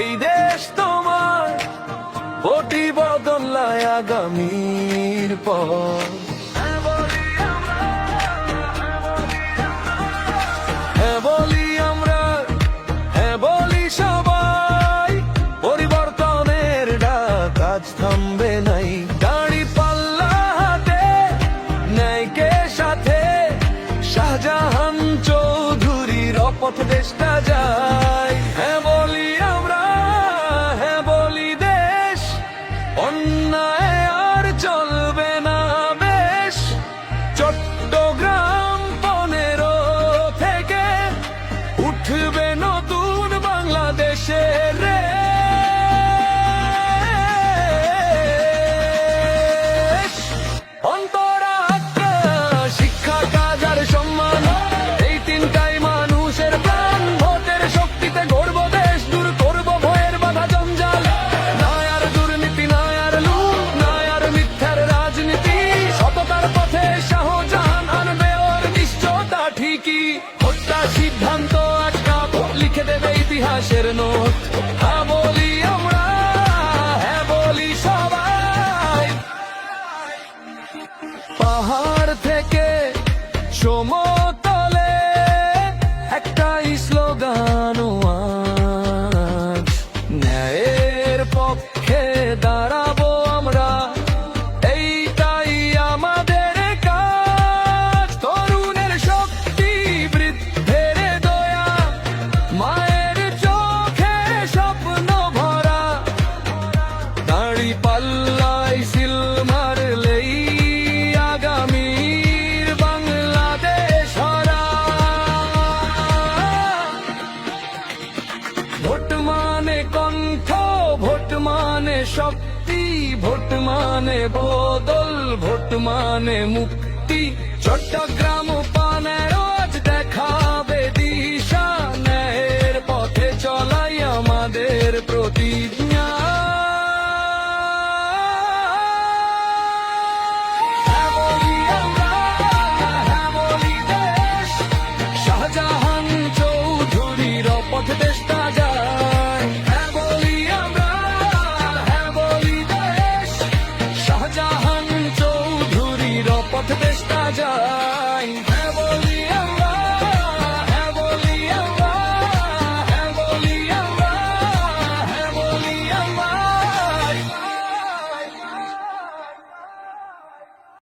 এই দেশ তোমার, ভোটই বদলায় আগামীর পর। হ্যাঁ বলি আমরা, হ্যাঁ বলি সবাই, পরিবর্তনের ডাক আজ থামবে নাই। দাড়ি পাল্লা হাতে, ন্যায়কে সাথে, শাহজাহান চৌধুরীর অপথ দেশটা যায়। হ্যাঁ বলি আমরা, হ্যাঁ বলি দেশ, অন্যায় আর চলবে না বেশ। চট্টগ্রাম 15 থেকে উঠবে নতুন বাংলাদেশের রেশ। অন্তরাত্মা, শিক্ষা, কাজ আর সম্মান, এই তিনটাই মানুষের প্রাণ। ভোটের শক্তিতে গড়ব দেশ, দূর করব ভয়ের বাধা জঞ্জাল। নয় আর দুর্নীতি, নয় আর লুট, নয় আর মিথ্যার রাজনীতি। সততার পথে শাহজাহান আনবে ওর নিশ্চয়তা ঠিকই। হত্যা সিদ্ধান্ত আটকা লিখে দেবে ইতিহাসের নোট। হ্যাঁ বলি আমরা, হ্যাঁ বলি সবাই। পাহাড় থেকে সমতলে একটাই স্লোগান আজ, ন্যায়ের পক্ষে দাঁড়াবো আমরা, এইটাই আমাদের কাজ। তরুণের শক্তি, বৃদ্ধের দয়া, মায়ের চোখে স্বপ্ন ভরা। দাড়ি পাল্লাই সিল মারলেই আগামীর বাংলাদেশ হারা। ভোট মানে কণ্ঠ, ভোট মানে শক্তি, ভোট মানে বদল, ভোট মানে মুক্তি। চট্টগ্রাম